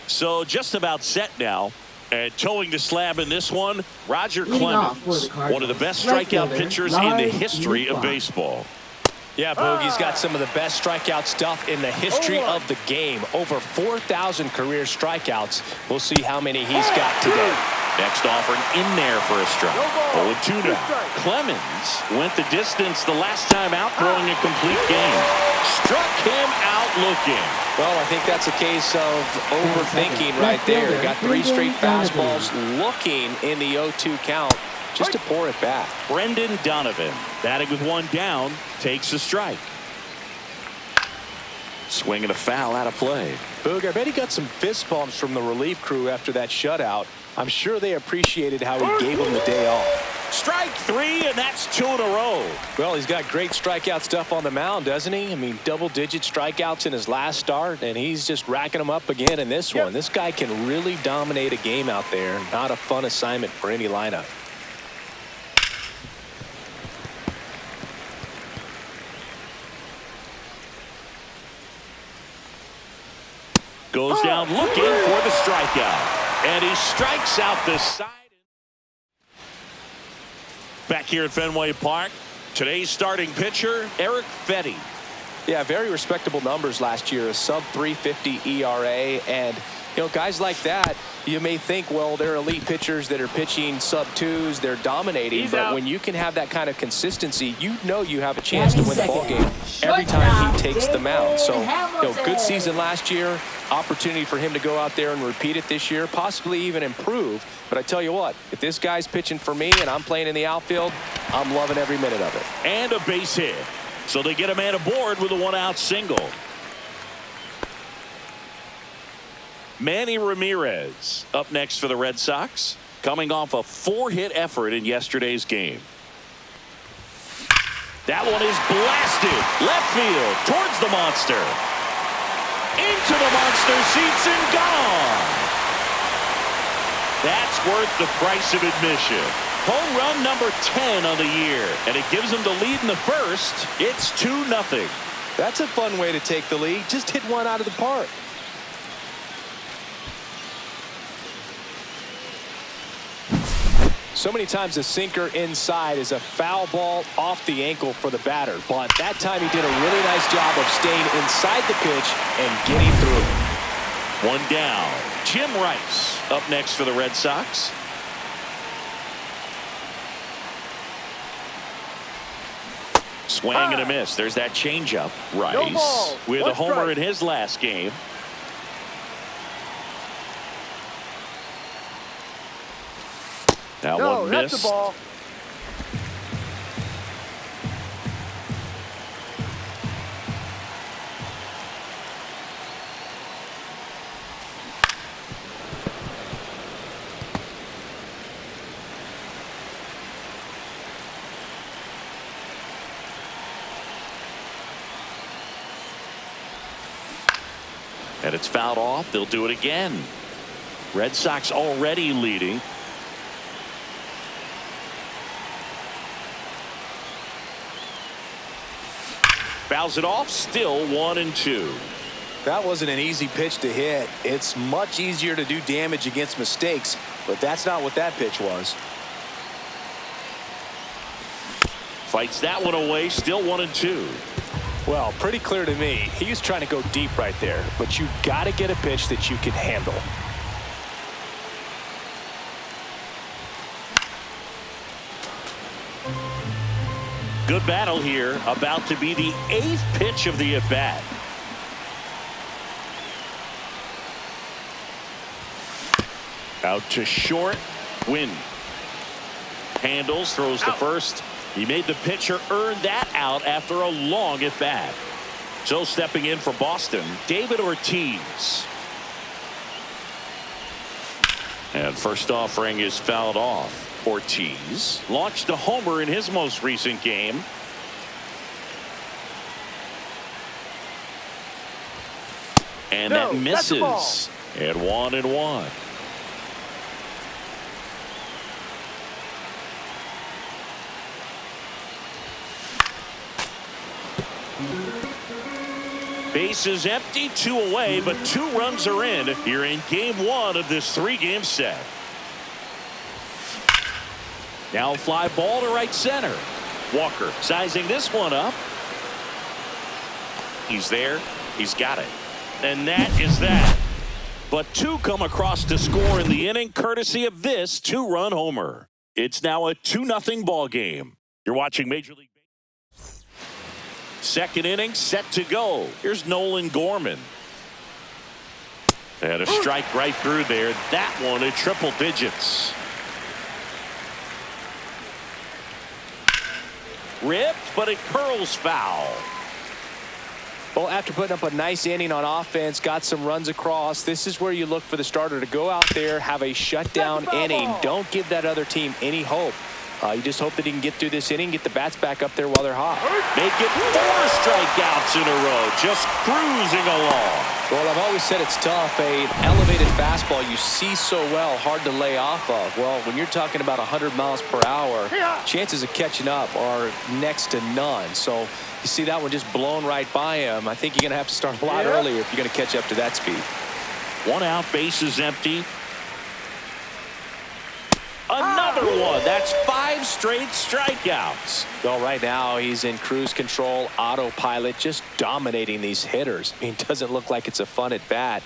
So just about set now. And towing the slab in this one, Roger Clemens, one of the best strikeout pitchers in the history of baseball. Yeah, Boogie's got some of the best strikeout stuff in the history of the game. Over 4,000 career strikeouts. We'll see how many he's got today. Next offering in there for a strike. 0-2 now. Clemens went the distance the last time out, throwing a complete game. Struck him out looking. Well, I think that's a case of overthinking right there. Got 3 straight fastballs looking in the 0-2 count just to pour it back. Brendan Donovan, batting with 1 down, takes a strike. Swinging a foul out of play. Boog, I bet he got some fist bumps from the relief crew after that shutout. I'm sure they appreciated how he gave him the day off. Strike 3, and that's 2 in a row. Well, he's got great strikeout stuff on the mound, doesn't he? I mean, double-digit strikeouts in his last start, and he's just racking them up again in this one. This guy can really dominate a game out there. Not a fun assignment for any lineup. Goes down looking for the strikeout. And he strikes out the side. Back here at Fenway Park, today's starting pitcher, Eric Fetty. Yeah, very respectable numbers last year. A sub-350 ERA. And, you know, guys like that, you may think, well, they're elite pitchers that are pitching sub-2s. They're dominating. But when you can have that kind of consistency, you know you have a chance to win the ballgame every time he takes the mound. So, you know, good season last year. Opportunity for him to go out there and repeat it this year, possibly even improve. But I tell you what, if this guy's pitching for me and I'm playing in the outfield, I'm loving every minute of it. And a base hit. So they get a man aboard with a 1-out single. Manny Ramirez up next for the Red Sox, coming off a 4-hit effort in yesterday's game. That one is blasted left field towards the monster. Into the monster seats and gone. That's worth the price of admission. Home run number 10 on the year, and it gives them the lead in the first. It's 2-0. That's a fun way to take the lead. Just hit one out of the park. So many times a sinker inside is a foul ball off the ankle for the batter. But that time he did a really nice job of staying inside the pitch and getting through. 1 down. Jim Rice up next for the Red Sox. Swing and a miss. There's that changeup. Rice with a homer in his last game. That one missed. That's a ball. And it's fouled off. They'll do it again. Red Sox already leading. Fouls it off. Still 1-2. That wasn't an easy pitch to hit. It's much easier to do damage against mistakes, but that's not what that pitch was. Fights that one away. Still 1-2. Well, pretty clear to me. He was trying to go deep right there, but you got to get a pitch that you can handle. Good battle here. About to be the 8th pitch of the at-bat. Out to short. Win. Handles, throws to first. He made the pitcher earn that out after a long at-bat. So stepping in for Boston, David Ortiz. And first offering is fouled off. Ortiz launched a homer in his most recent game. And that misses. At 1-1. Bases empty, 2 away, but 2 runs are in here in game 1 of this 3-game set. Now a fly ball to right center. Walker sizing this one up. He's there. He's got it. And that is that. But 2 come across to score in the inning, courtesy of this 2-run homer. It's now a 2-0 ball game. You're watching Major League Baseball. Second inning set to go. Here's Nolan Gorman. And a strike right through there. That one at triple digits. Ripped, but it curls foul. Well, after putting up a nice inning on offense, got some runs across, this is where you look for the starter to go out there, have a shutdown inning. Don't give that other team any hope. You just hope that he can get through this inning, get the bats back up there while they're hot. Make it 4 strikeouts in a row, just cruising along. Well, I've always said it's tough. An elevated fastball you see so well, hard to lay off of. Well, when you're talking about 100 miles per hour, chances of catching up are next to none. So you see that one just blown right by him. I think you're going to have to start a lot earlier if you're going to catch up to that speed. 1 out, bases empty. Another one. That's 5 straight strikeouts. Well, right now he's in cruise control, autopilot, just dominating these hitters. I mean, it doesn't look like it's a fun at bat.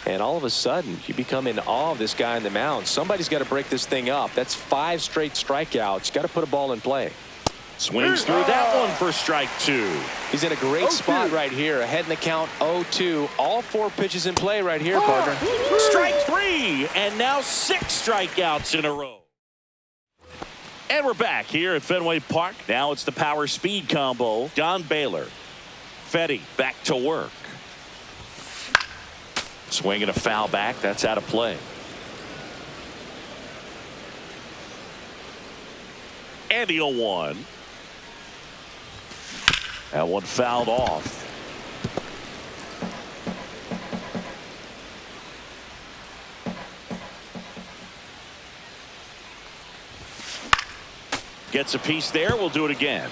And all of a sudden, you become in awe of this guy on the mound. Somebody's got to break this thing up. That's 5 straight strikeouts. Got to put a ball in play. Swings through that one for strike 2. He's in a great spot right here. Ahead in the count, 0-2. All 4 pitches in play right here, partner. Strike 3, and now 6 strikeouts in a row. And we're back here at Fenway Park. Now it's the power speed combo. Don Baylor. Fetty back to work. Swinging a foul back. That's out of play. And the 0-1. That one fouled off. Gets a piece there. We'll do it again.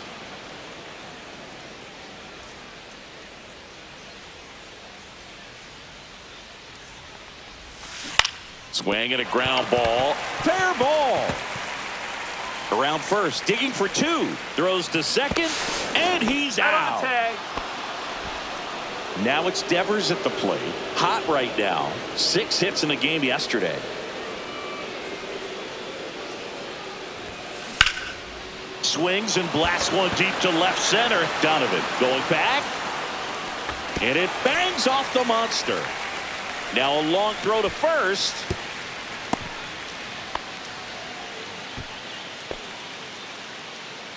Swing and a ground ball. Fair ball. Around first. Digging for 2. Throws to second. And he's out. Now it's Devers at the plate. Hot right now. 6 hits in the game yesterday. Swings and blasts one deep to left center. Donovan going back. And it bangs off the monster. Now a long throw to first.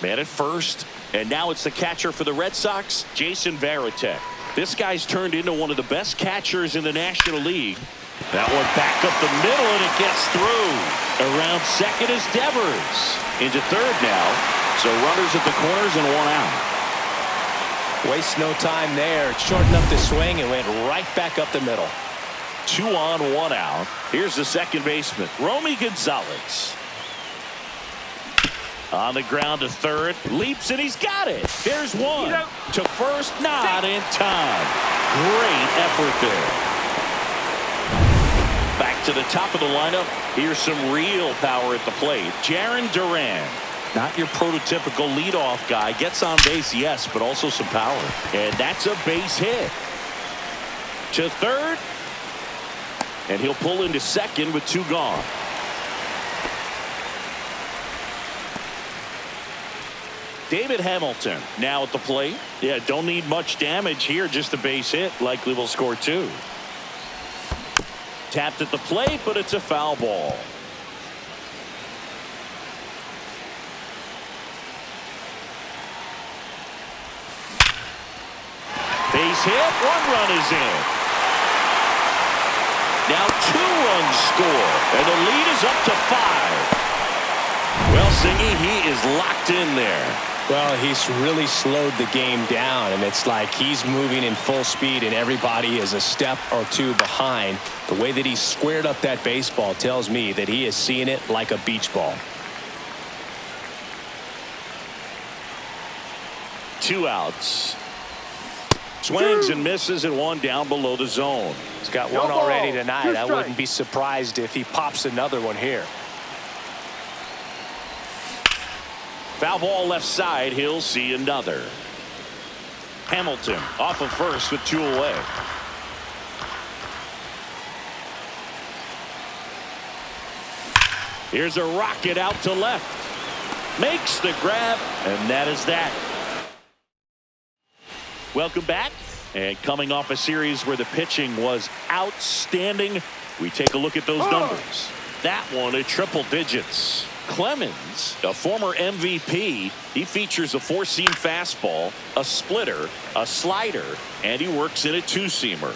Man at first. And now it's the catcher for the Red Sox, Jason Varitek. This guy's turned into one of the best catchers in the National League. That one back up the middle, and it gets through. Around second is Devers. Into third now. So runners at the corners and 1 out. Waste no time there. Shortened up the swing and went right back up the middle. 2 on, 1 out. Here's the second baseman, Romy Gonzalez. On the ground to third. Leaps, and he's got it. There's one. To first, not in time. Great effort there. Back to the top of the lineup. Here's some real power at the plate. Jarren Duran. Not your prototypical leadoff guy. Gets on base, yes, but also some power. And that's a base hit. To third. And he'll pull into second with 2 gone. David Hamilton now at the plate. Yeah, don't need much damage here. Just a base hit. Likely will score 2. Tapped at the plate, but it's a foul ball. Base hit. 1 run is in. Now 2 runs score. And the lead is up to 5. Well, Singy, he is locked in there. Well, he's really slowed the game down, and it's like he's moving in full speed, and everybody is a step or 2 behind. The way that he squared up that baseball tells me that he is seeing it like a beach ball. 2 outs. Swings and misses and one down below the zone. He's got one already tonight. I wouldn't be surprised if he pops another one here. Foul ball left side. He'll see another. Hamilton off of first with 2 away. Here's a rocket out to left. Makes the grab, and that is that. Welcome back. And coming off a series where the pitching was outstanding, we take a look at those numbers. That one at triple digits. Clemens, a former MVP, he features a 4-seam fastball, a splitter, a slider, and he works in a 2-seamer.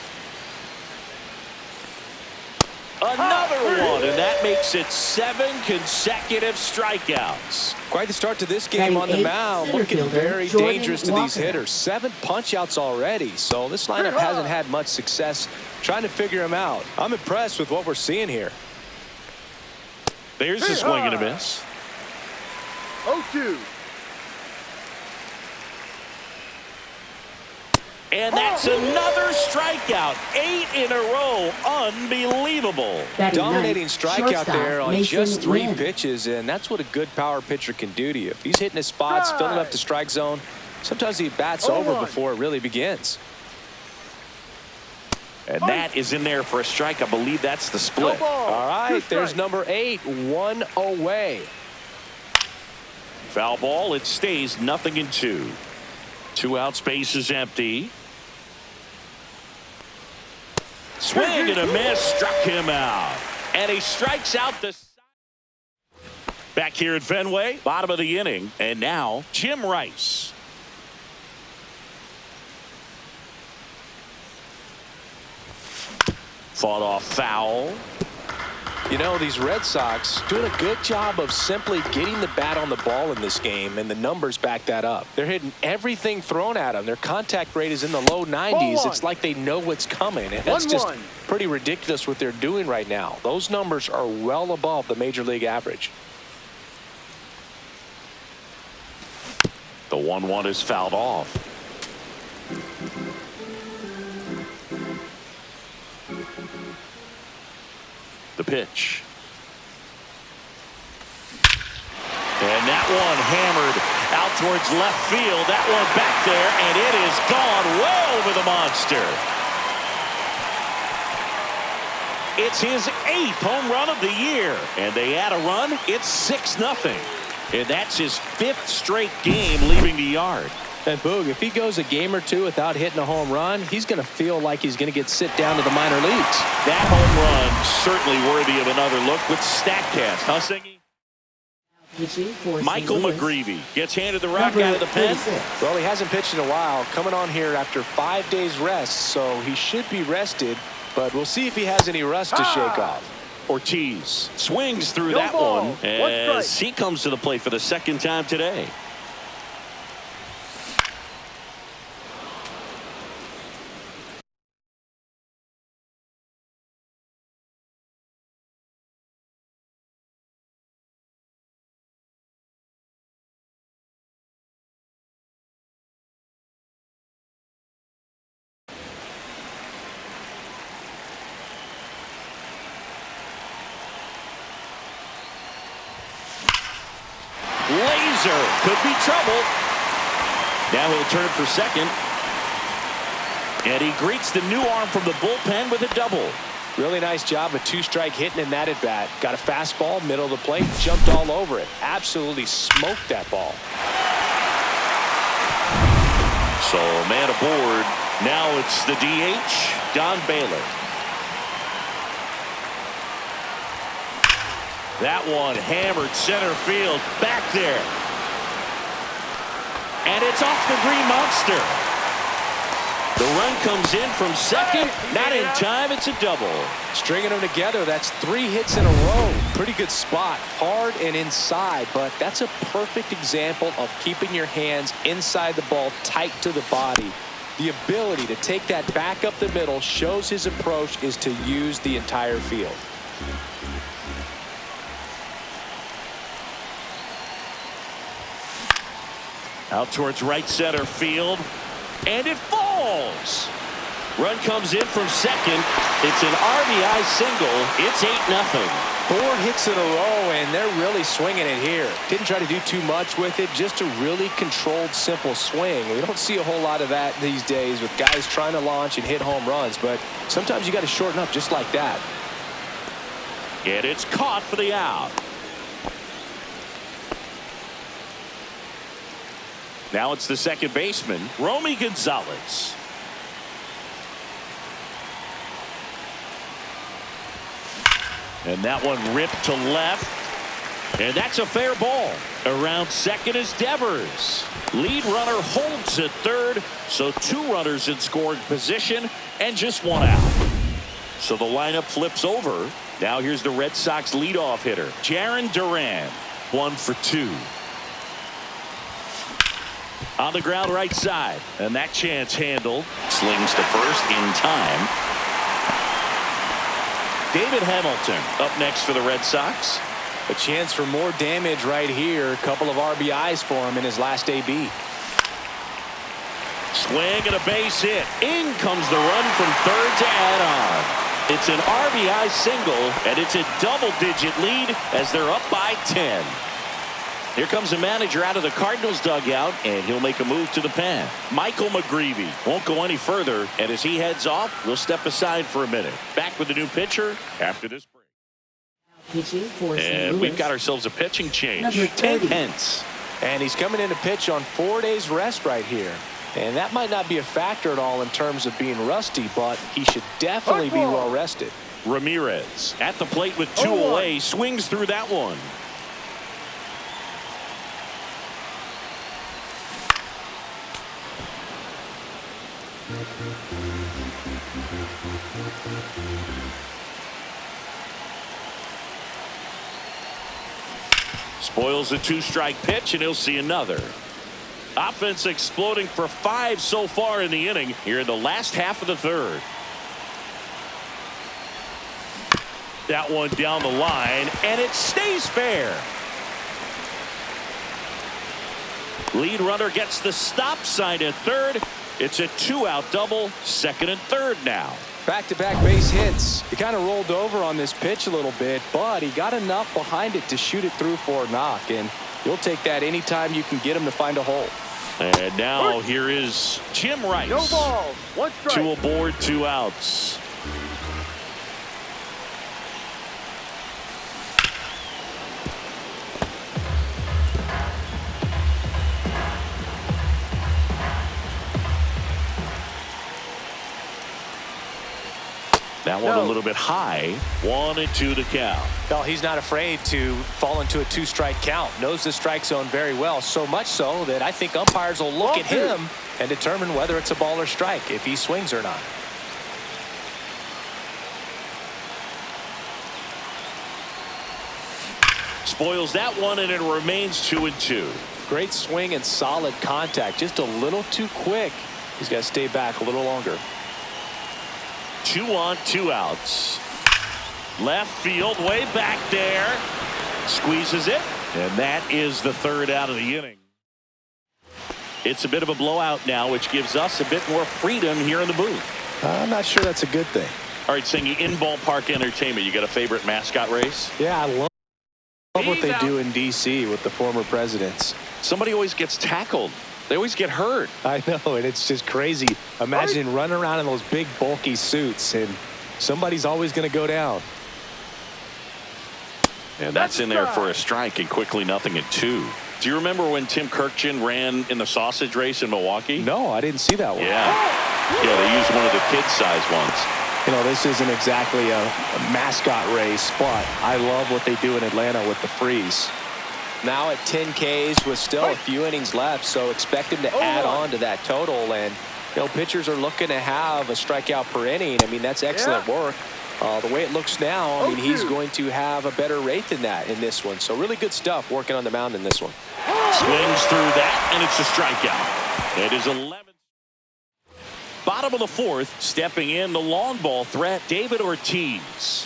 Another one, and that makes it 7 consecutive strikeouts. Quite the start to this game on the mound. Looking very dangerous to these hitters. 7 punch-outs already, so this lineup hasn't had much success trying to figure him out. I'm impressed with what we're seeing here. There's a swing and a miss. 0-2. And that's another strikeout. 8 in a row. Unbelievable. Dominating strikeout there on just 3 pitches, and that's what a good power pitcher can do to you. If he's hitting his spots, filling up the strike zone, sometimes he bats over before it really begins. And that is in there for a strike. I believe that's the split. All right, there's number 8, 1 away. Foul ball. It stays 0-2. 2 out, space is empty. Swing and a miss, struck him out. And he strikes out the side. Back here at Fenway, bottom of the inning. And now, Jim Rice. Fought off foul. You know, these Red Sox doing a good job of simply getting the bat on the ball in this game, and the numbers back that up. They're hitting everything thrown at them. Their contact rate is in the low 90s. It's like they know what's coming, and that's just pretty ridiculous what they're doing right now. Those numbers are well above the major league average. The 1-1 is fouled off. The pitch. And that one hammered out towards left field. That one back there, and it is gone well over the monster. It's his 8th home run of the year, and they add a run. It's 6-0, and that's his 5th straight game leaving the yard. And Boog, if he goes a game or 2 without hitting a home run, he's going to feel like he's going to get sit down to the minor leagues. That home run certainly worthy of another look with StatCast. Huh, Singy? Michael McGreevy gets handed the rock out of the pen. Well, he hasn't pitched in a while. Coming on here after 5 days rest, so he should be rested. But we'll see if he has any rust to shake off. Ortiz swings through that one as he comes to the plate for the 2nd time today. Laser could be trouble. Now he'll turn for second. And he greets the new arm from the bullpen with a double. Really nice job of 2-strike hitting in that at bat. Got a fastball, middle of the plate, jumped all over it. Absolutely smoked that ball. So man aboard. Now it's the DH, Don Baylor. That one hammered center field back there. And it's off the green monster. The run comes in from second. Not in time. It's a double. Stringing them together, that's 3 hits in a row. Pretty good spot. Hard and inside, but that's a perfect example of keeping your hands inside the ball, tight to the body. The ability to take that back up the middle shows his approach is to use the entire field. Out towards right center field. And it falls. falls. Run comes in from second. It's an RBI single. It's 8-0. 4 hits in a row, and they're really swinging it here. Didn't try to do too much with it, just a really controlled, simple swing. We don't see a whole lot of that these days with guys trying to launch and hit home runs, but sometimes you got to shorten up just like that. And it's caught for the out. Now it's the second baseman, Romy Gonzalez. And that one ripped to left. And that's a fair ball. Around second is Devers. Lead runner holds at third. So 2 runners in scoring position and just 1 out. So the lineup flips over. Now here's the Red Sox leadoff hitter, Jarren Duran. 1 for 2. On the ground right side. And that chance handled. Slings to first in time. David Hamilton up next for the Red Sox. A chance for more damage right here. A couple of RBIs for him in his last AB. Swing and a base hit. In comes the run from third to add on. It's an RBI single, and it's a double-digit lead as they're up by 10. Here comes the manager out of the Cardinals dugout, and he'll make a move to the pen. Michael McGreevy won't go any further, and as he heads off, we'll step aside for a minute. Back with the new pitcher after this break. And we've got ourselves a pitching change. Ted Hentz. And he's coming in to pitch on 4 days rest right here. And that might not be a factor at all in terms of being rusty, but he should definitely be well rested. Ramirez at the plate with 2 away, swings through that one. Spoils a 2-strike pitch, and he'll see another. Offense exploding for 5 so far in the inning here in the last half of the third. That one down the line, and it stays fair. Lead runner gets the stop sign at third. It's a 2-out double, second and third now. Back-to-back base hits. He kind of rolled over on this pitch a little bit, but he got enough behind it to shoot it through for a knock, and you'll take that anytime you can get him to find a hole. And now here is Jim Rice. No balls, 1 strike. 2 aboard, 2 outs. That one a little bit high. 1-2 the count. Well, he's not afraid to fall into a 2-strike count. Knows the strike zone very well. So much so that I think umpires will look at him and determine whether it's a ball or strike, if he swings or not. Spoils that one, and it remains 2-2. Great swing and solid contact. Just a little too quick. He's got to stay back a little longer. 2 on, 2 outs. Left field, way back there. Squeezes it, and that is the 3rd out of the inning. It's a bit of a blowout now, which gives us a bit more freedom here in the booth. I'm not sure that's a good thing. All right, Singy, in ballpark entertainment, you got a favorite mascot race? Yeah, I love what they do in D.C. with the former presidents. Somebody always gets tackled. They always get hurt. I know, and it's just crazy. Imagine running around in those big, bulky suits, and somebody's always going to go down. And that's in there for a strike, and quickly 0-2. Do you remember when Tim Kirkjian ran in the sausage race in Milwaukee? No, I didn't see that one. Yeah, they used one of the kid-sized ones. You know, this isn't exactly a mascot race, but I love what they do in Atlanta with the freeze. Now at 10 Ks with still a few innings left, so expect him to add on to that total. And, you know, pitchers are looking to have a strikeout per inning. I mean, that's excellent work. The way it looks now, I mean, he's going to have a better rate than that in this one. So really good stuff working on the mound in this one. Swings through that, and it's a strikeout. It is 11. Bottom of the 4th, stepping in the long ball threat, David Ortiz.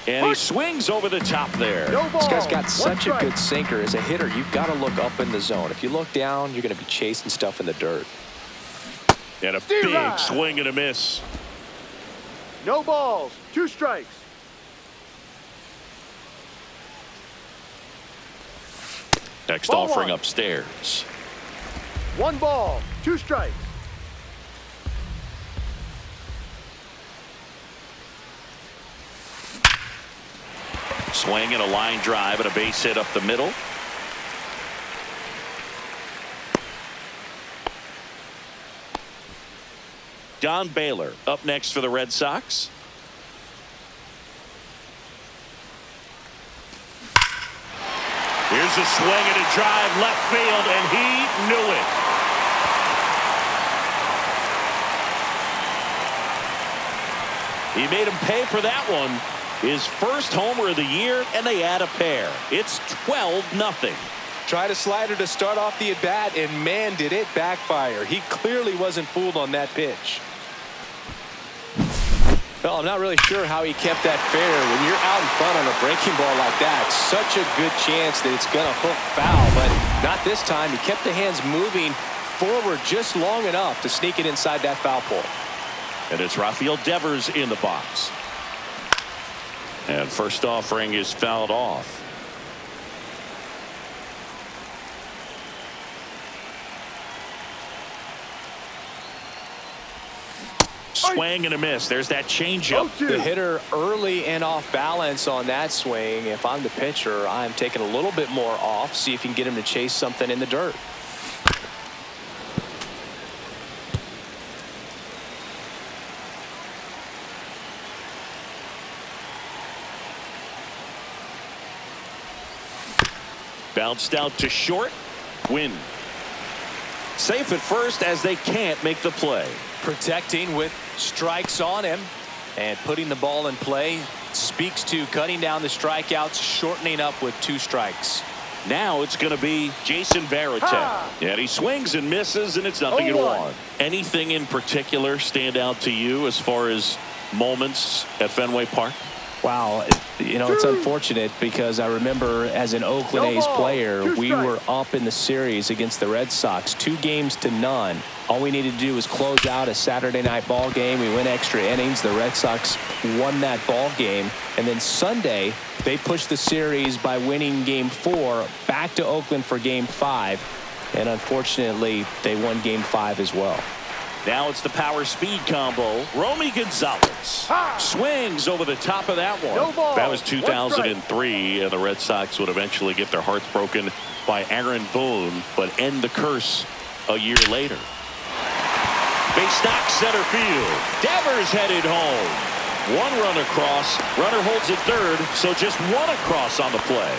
And he swings over the top there. No ball. This guy's got such a strike. good sinker. As a hitter, you've got to look up in the zone. If you look down, you're going to be chasing stuff in the dirt. And a Steer big right. swing and a miss. No balls. 2 strikes. Next Ball offering 1. upstairs. 1 ball. 2 strikes. Swing and a line drive and a base hit up the middle. Don Baylor up next for the Red Sox. Here's a swing and a drive left field, and he knew it. He made him pay for that one. His first homer of the year, and they add a pair. It's 12-0. Try to slider to start off the at-bat, and man, did it backfire. He clearly wasn't fooled on that pitch. Well, I'm not really sure how he kept that fair. When you're out in front on a breaking ball like that, such a good chance that it's going to hook foul, but not this time. He kept the hands moving forward just long enough to sneak it inside that foul pole. And it's Rafael Devers in the box. And first offering is fouled off. Swing and a miss. There's that changeup. 0-2. The hitter early and off balance on that swing. If I'm the pitcher, I'm taking a little bit more off. See if you can get him to chase something in the dirt. Bounced out to short. Win. Safe at first as they can't make the play. Protecting with strikes on him and putting the ball in play. Speaks to cutting down the strikeouts, shortening up with 2 strikes. Now it's going to be Jason Varitek. And he swings and misses, and it's nothing in 1. Anything in particular stand out to you as far as moments at Fenway Park? Wow, you know, it's unfortunate because I remember as an Oakland A's player, we were up in the series against the Red Sox 2-0. All we needed to do was close out a Saturday night ball game. We went extra innings. The Red Sox won that ball game. And then Sunday, they pushed the series by winning game 4 back to Oakland for game 5. And unfortunately, they won game 5 as well. Now it's the power speed combo. Romy Gonzalez swings over the top of that one. No ball. That was 2003, and the Red Sox would eventually get their hearts broken by Aaron Boone, but end the curse a year later. Base knock center field. Devers headed home. 1 run across. Runner holds at third, so just 1 across on the play.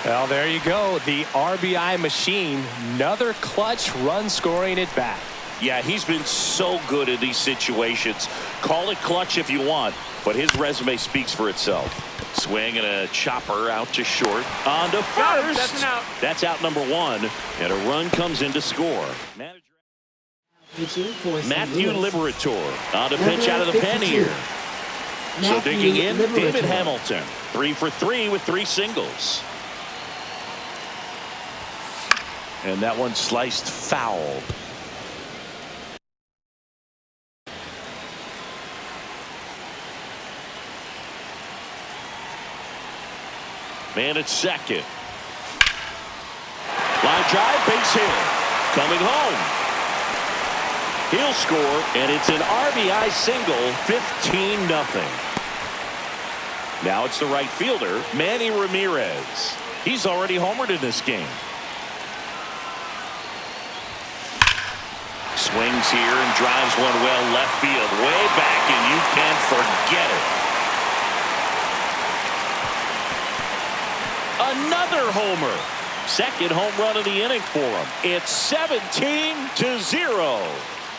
Well, there you go. The RBI machine. Another clutch run scoring at bat. Yeah, he's been so good in these situations. Call it clutch if you want, but his resume speaks for itself. Swing and a chopper out to short. On to first. That's an out. That's out number 1, and a run comes in to score. Matthew Liberator on to pitch out of the pen here. So digging in, David Hamilton. 3 for 3 with 3 singles. And that one sliced foul. Man at second. Line drive, base hit. Coming home. He'll score, and it's an RBI single, 15-0. Now it's the right fielder, Manny Ramirez. He's already homered in this game. Swings here and drives one well left field, way back, and you can forget it. Another homer. Second home run of the inning for him. It's 17-0.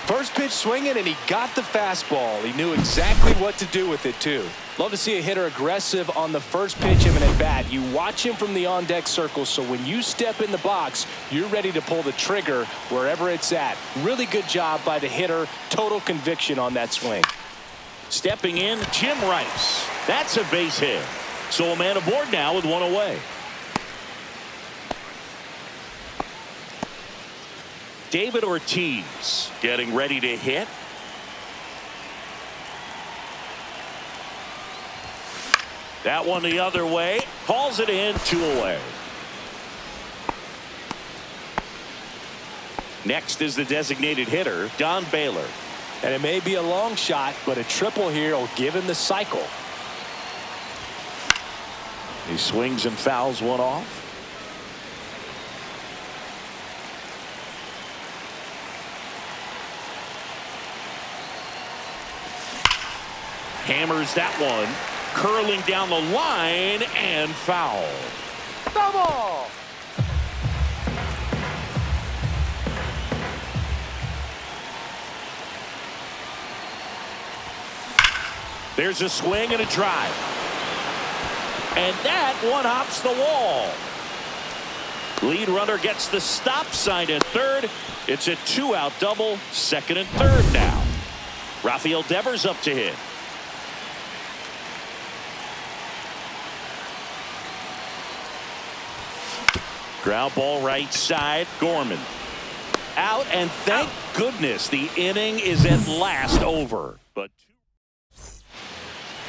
First pitch swinging, and he got the fastball. He knew exactly what to do with it, too. Love to see a hitter aggressive on the first pitch of an at-bat. You watch him from the on-deck circle, so when you step in the box, you're ready to pull the trigger wherever it's at. Really good job by the hitter. Total conviction on that swing. Stepping in, Jim Rice. That's a base hit. So a man aboard now with one away. David Ortiz getting ready to hit. That one the other way. Hauls it in, 2 away. Next is the designated hitter, Don Baylor. And it may be a long shot, but a triple here will give him the cycle. He swings and fouls one off. Hammers that one, curling down the line and foul. Double! There's a swing and a drive. And that one hops the wall. Lead runner gets the stop sign at third. It's a 2-out double, second and third now. Rafael Devers up to hit. Ground ball right side. Gorman out, and thank goodness the inning is at last over. But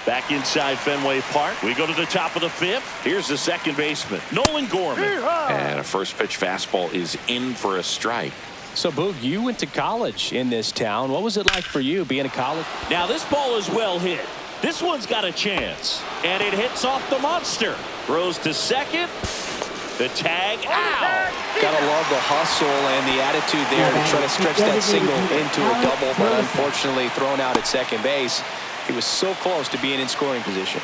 back inside Fenway Park, we go to the top of the 5th. Here's the second baseman, Nolan Gorman. And a first pitch fastball is in for a strike. So, Boog, you went to college in this town. What was it like for you being a college? Now this ball is well hit. This one's got a chance, and it hits off the monster. Throws to second. The tag out. Gotta love the hustle and the attitude there to try to stretch that single into a double, but unfortunately thrown out at second base. He was so close to being in scoring position.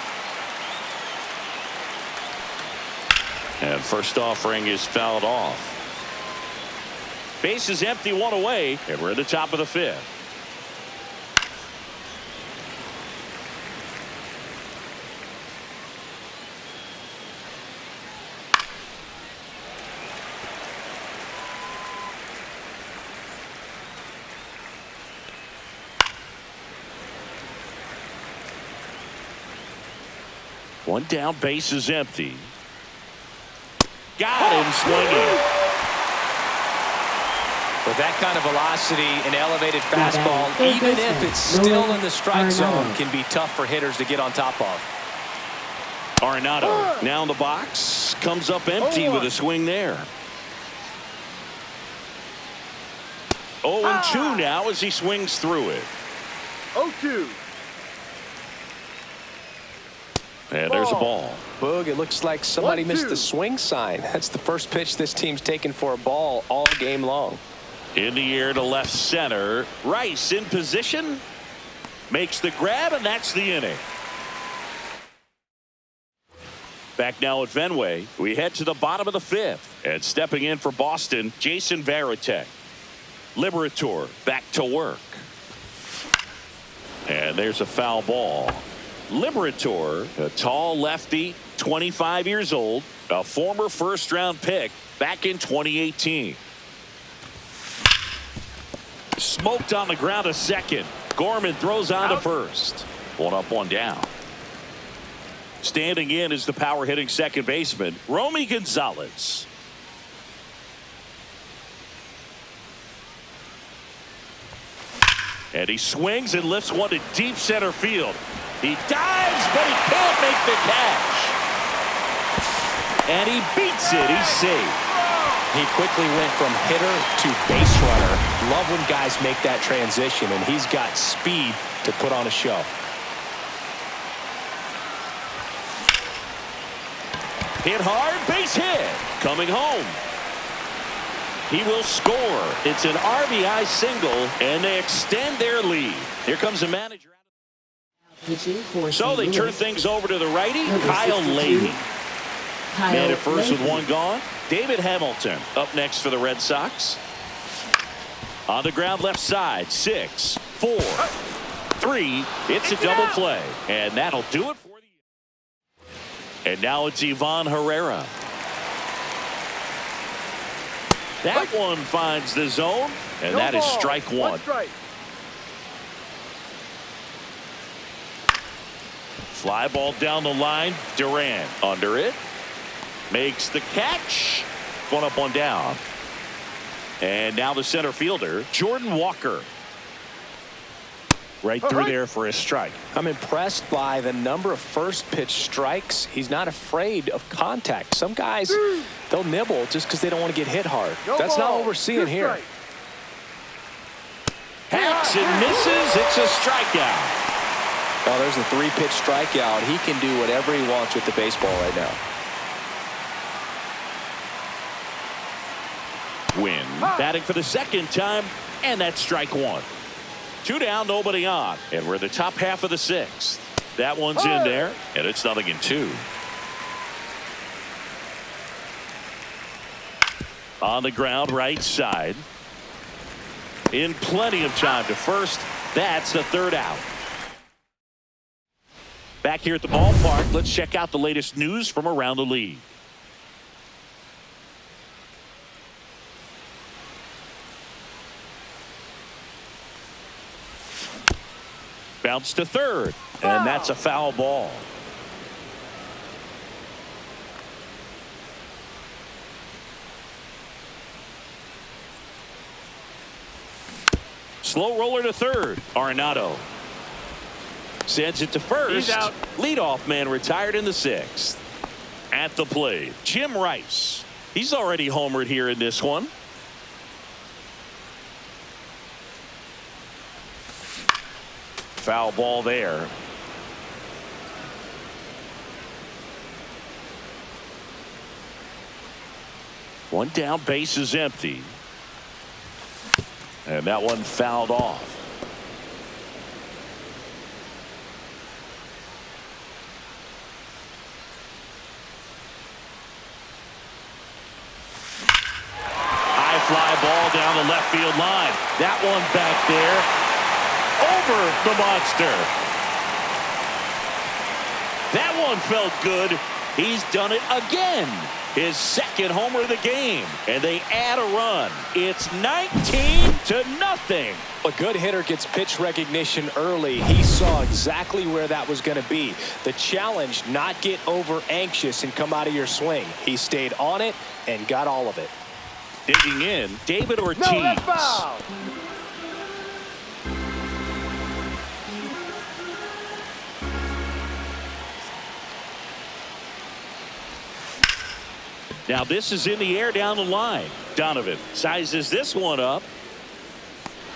And first offering is fouled off. Base is empty, 1 away, and we're at the top of the 5th. One down, base is empty. Got him swinging. With that kind of velocity, an elevated fastball, even if it's still in the strike zone, can be tough for hitters to get on top of. Arenado now in the box, comes up empty with a swing there. 0-2 now as he swings through it. 0-2. And there's a ball. Boog, it looks like somebody 1-2. missed the swing sign. That's the first pitch this team's taken for a ball all game long. In the air to left center. Rice in position. Makes the grab, and that's the inning. Back now at Fenway. We head to the bottom of the 5th. And stepping in for Boston, Jason Varitek. Liberator back to work. And there's a foul ball. Liberator, a tall lefty, 25 years old, a former first-round pick back in 2018. Smoked on the ground to second. Gorman throws on to first. 1 up, 1 down. Standing in is the power-hitting second baseman, Romy Gonzalez. And he swings and lifts one to deep center field. He dives, but he can't make the catch. And he beats it. He's safe. He quickly went from hitter to base runner. Love when guys make that transition, and he's got speed to put on a show. Hit hard, base hit. Coming home. He will score. It's an RBI single, and they extend their lead. Here comes the manager. So they turn things over to the righty, Kyle Leahy. Man at first with 1 gone. David Hamilton up next for the Red Sox. On the ground left side, 6, 4, 3. It's a double play, and that'll do it for the year. And now it's Ivan Herrera. That one finds the zone, and that is strike 1. Fly ball down the line. Durant under it. Makes the catch. One up, one down. And now the center fielder, Jordan Walker. Right through there for a strike. I'm impressed by the number of first pitch strikes. He's not afraid of contact. Some guys, they'll nibble just because they don't want to get hit hard. That's not what we're seeing here. Hacks and misses. It's a strikeout. Oh, there's a 3-pitch strikeout. He can do whatever he wants with the baseball right now. Win batting for the second time, and that's strike one. 2 down, nobody on, and we're in the top half of the 6th. That one's in there, and it's 0-2. On the ground, right side. In plenty of time to first. That's the 3rd out. Back here at the ballpark, let's check out the latest news from around the league. Bounce to 3rd, and that's a foul ball. Slow roller to 3rd. Arenado sends it to 1st. He's out. Leadoff man retired in the 6th. At the plate, Jim Rice. He's already homered here in this one. Foul ball there. One down, base is empty. And that one fouled off. High fly ball down the left field line. That one back there. Over the monster. That one felt good. He's done it again. His 2nd homer of the game. And they add a run. It's 19-0. A good hitter gets pitch recognition early. He saw exactly where that was going to be. The challenge, not get over anxious and come out of your swing. He stayed on it and got all of it. Digging in, David Ortiz. No, that's foul. Now this is in the air down the line. Donovan sizes this one up.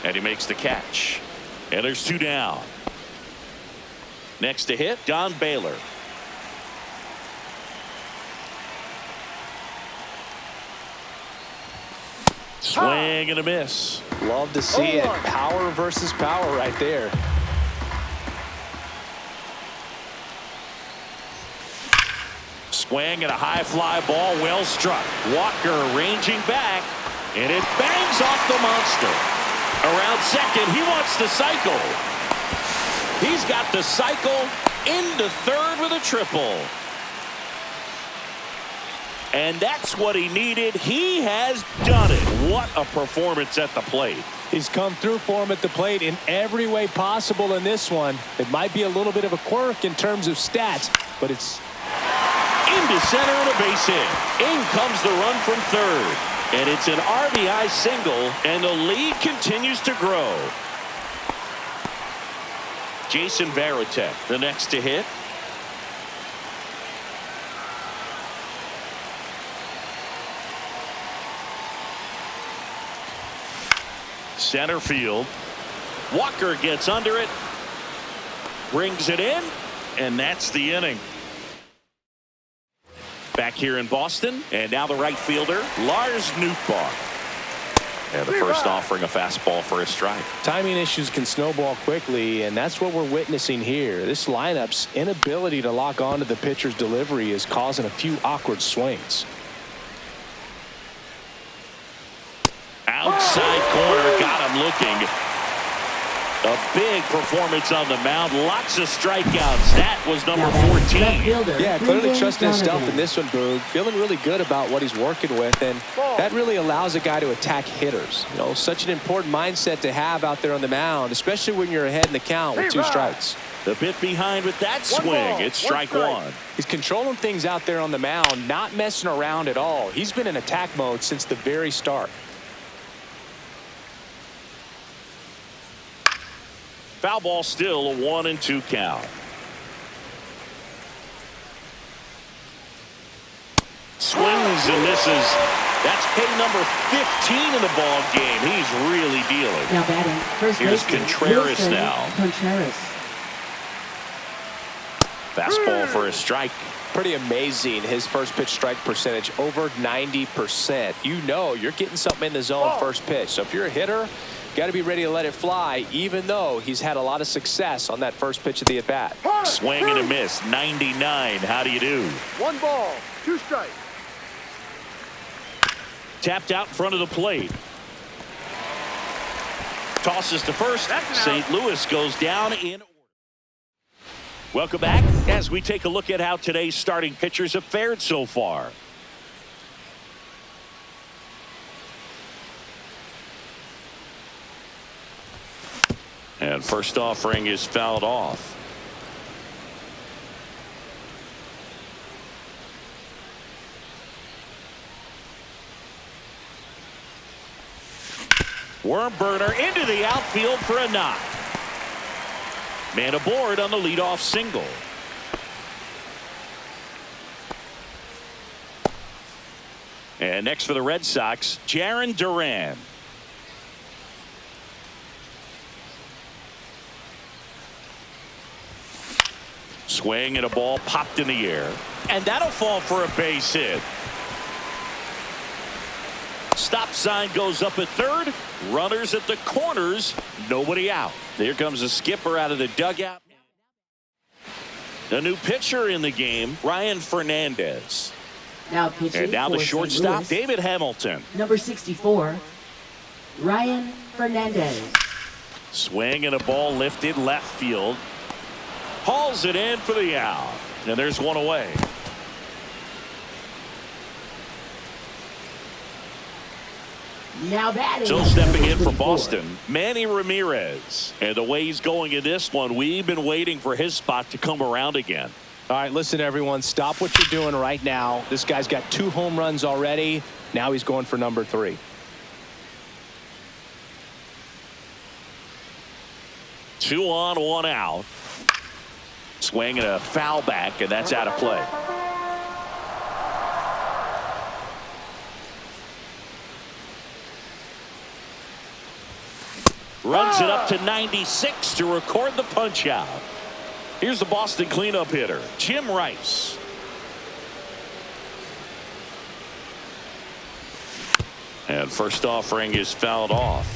And he makes the catch. And there's 2 down. Next to hit, Don Baylor. Swing and a miss. Love to see it. Power versus power right there. Swing and a high fly ball, well struck. Walker ranging back, and it bangs off the monster. Around second, he wants the cycle. He's got the cycle into 3rd with a triple. And that's what he needed. He has done it. What a performance at the plate. He's come through for him at the plate in every way possible in this one. It might be a little bit of a quirk in terms of stats, but it's into center and a base hit. In comes the run from 3rd. And it's an RBI single, and the lead continues to grow. Jason Varitek, the next to hit. Center field. Walker gets under it. Brings it in, and that's the inning. Back here in Boston, and now the right fielder, Lars Nootbaar. And the first offering a fastball for a strike. Timing issues can snowball quickly, and that's what we're witnessing here. This lineup's inability to lock onto the pitcher's delivery is causing a few awkward swings. Outside corner, got him looking. A big performance on the mound. Lots of strikeouts. That was number 14. Yeah, clearly trusting himself in this one, Boog. Feeling really good about what he's working with, and that really allows a guy to attack hitters. You know, such an important mindset to have out there on the mound, especially when you're ahead in the count with 2 strikes. The bit behind with that One swing. ball, It's one strike strike. one. He's controlling things out there on the mound, not messing around at all. He's been in attack mode since the very start. Foul ball, still a 1-2 count. Swings and misses. That's K number 15 in the ball game. He's really dealing. Now batting, first Here's baseman, Contreras Wilson now. Contreras. Fastball for a strike. Pretty amazing, his first pitch strike percentage, over 90%. You know you're getting something in the zone first pitch. So if you're a hitter, got to be ready to let it fly, even though he's had a lot of success on that first pitch of the at-bat. Swing and a miss. 99. How do you do? 1 ball, 2 strikes. Tapped out in front of the plate. Tosses to first. That's an out. St. Louis goes down in order. Welcome back as we take a look at how today's starting pitchers have fared so far. And first offering is fouled off. Worm burner into the outfield for a knock. Man aboard on the leadoff single. And next for the Red Sox, Jarren Duran. Swing and a ball popped in the air. And that'll fall for a base hit. Stop sign goes up at third. Runners at the corners. Nobody out. Here comes the skipper out of the dugout. A new pitcher in the game, Ryan Fernandez. Now pitching And now for the St. shortstop, Louis, David Hamilton. number 64, Ryan Fernandez. Swing and a ball lifted left field. Hauls it in for the out. And there's one away. Now batting. So stepping in for number 24. Boston, Manny Ramirez. And the way he's going in this one, we've been waiting for his spot to come around again. All right, listen, everyone, stop what you're doing right now. This guy's got 2 home runs already. Now he's going for number 3. Two on, one out. Swing and a foul back, and that's out of play. Runs it up to 96 to record the punch out. Here's the Boston cleanup hitter, Jim Rice. And first offering is fouled off.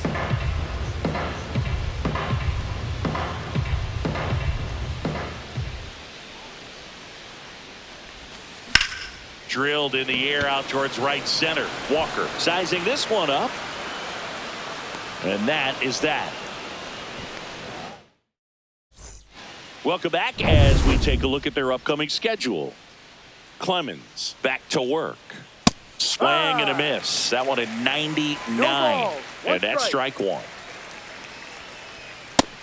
Drilled in the air out towards right center. Walker sizing this one up. And that is that. Welcome back as we take a look at their upcoming schedule. Clemens back to work. Swing and a miss. That one at 99. No ball. And that's strike one.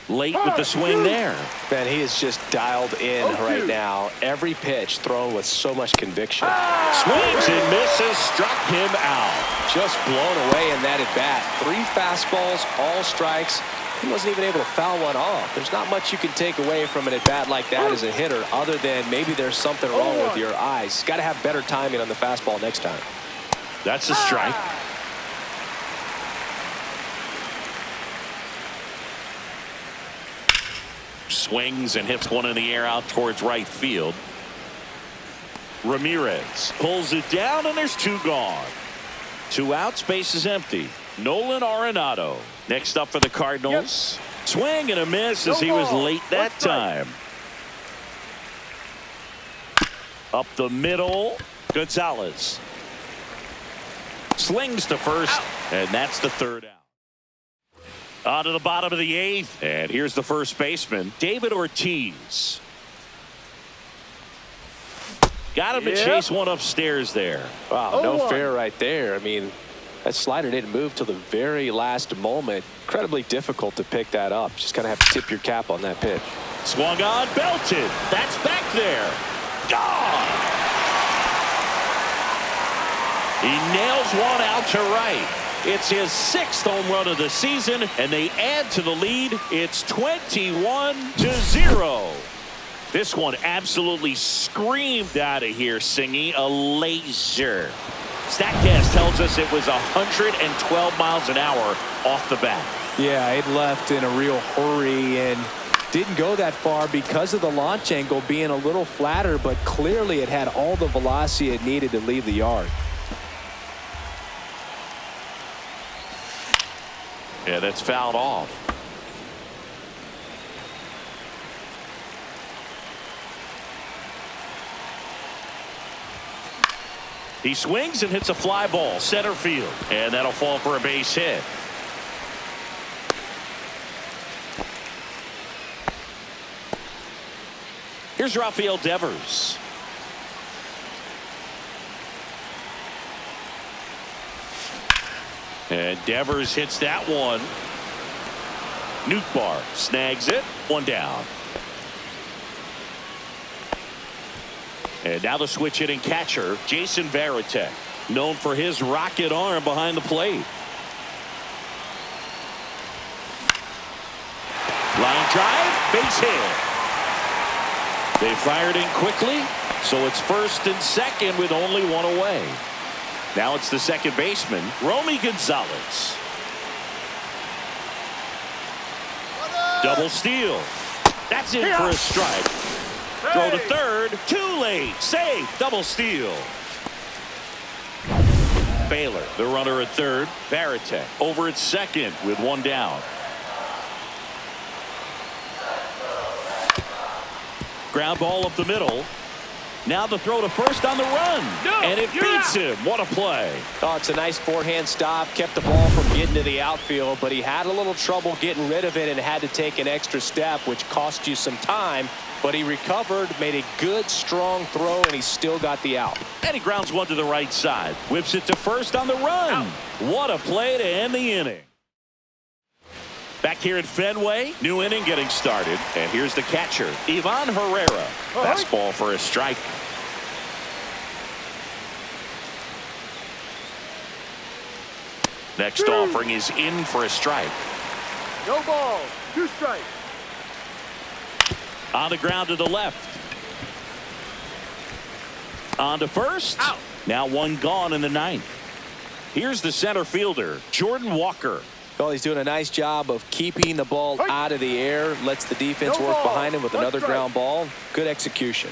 Late with the swing there. Man, he is just dialed in right now. Every pitch thrown with so much conviction. Swings and misses. Struck him out. Just blown away in that at bat. 3 fastballs, all strikes. He wasn't even able to foul one off. There's not much you can take away from an at bat like that as a hitter, other than maybe there's something wrong with your eyes. Got to have better timing on the fastball next time. That's a strike. Swings and hits one in the air out towards right field. Ramirez pulls it down, and there's 2 gone. 2 outs, base is empty. Nolan Arenado next up for the Cardinals. Swing and a miss as he was late that time. Up the middle, Gonzalez slings to first, and that's the 3rd out. On to the bottom of the 8th, and here's the first baseman, David Ortiz. Got him to chase one upstairs there. Wow, no fair right there. I mean, that slider didn't move till the very last moment. Incredibly difficult to pick that up. Just kind of have to tip your cap on that pitch. Swung on, belted. That's back there. Gone. He nails one out to right. It's his 6th home run of the season, and they add to the lead. It's 21-0. This one absolutely screamed out of here, Singy. A laser. StatCast tells us it was 112 miles an hour off the bat. Yeah, it left in a real hurry and didn't go that far because of the launch angle being a little flatter, but clearly it had all the velocity it needed to leave the yard. Yeah, that's fouled off. He swings and hits a fly ball center field, and that'll fall for a base hit. Here's Rafael Devers. And Devers hits that one. Nootbaar snags it. One down. And now the switch hitting catcher, Jason Varitek, known for his rocket arm behind the plate. Line drive, base hit. They fired in quickly, so it's 1st and 2nd with only one away. Now it's the second baseman, Romy Gonzalez. Double steal. That's in for a strike. Throw to third. Too late. Safe. Double steal. Baylor, the runner at third. Varitek over at second with one down. Ground ball up the middle. Now the throw to first on the run. And it beats him. What a play. Oh, it's a nice forehand stop. Kept the ball from getting to the outfield, but he had a little trouble getting rid of it and had to take an extra step, which cost you some time. But he recovered, made a good, strong throw, and he still got the out. And he grounds one to the right side. Whips it to first on the run. What a play to end the inning. Back here at Fenway, new inning getting started. And here's the catcher, Ivan Herrera. Fastball for a strike. Next offering is in for a strike. No ball. 2 strikes. On the ground to the left. On to first. Out. Now one gone in the 9th. Here's the center fielder, Jordan Walker. Well, he's doing a nice job of keeping the ball out of the air. Lets the defense work behind him with another ground ball. Good execution.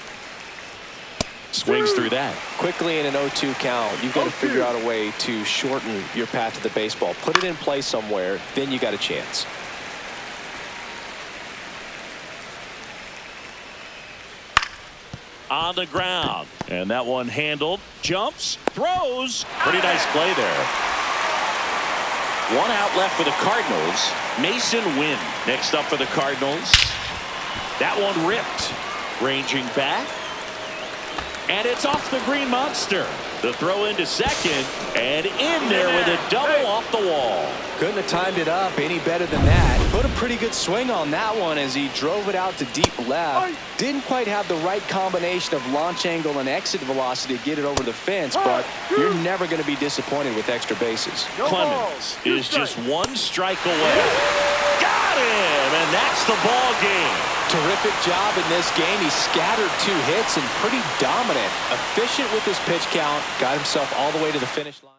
Swings through that. Quickly in an 0-2 count, you've got to figure out a way to shorten your path to the baseball. Put it in play somewhere, then you got a chance. On the ground. And that one handled. Jumps. Throws. Pretty nice play there. One out left for the Cardinals. Mason Wynn next up for the Cardinals. That one ripped. Ranging back. And it's off the Green Monster. The throw into second. And in there with a double off the wall. Couldn't have timed it up any better than that. Put a pretty good swing on that one as he drove it out to deep left. Didn't quite have the right combination of launch angle and exit velocity to get it over the fence, but you're never going to be disappointed with extra bases. Clemens is just 1 strike away. Got him, and that's the ball game. Terrific job in this game. He scattered 2 hits and pretty dominant. Efficient with his pitch count. Got himself all the way to the finish line.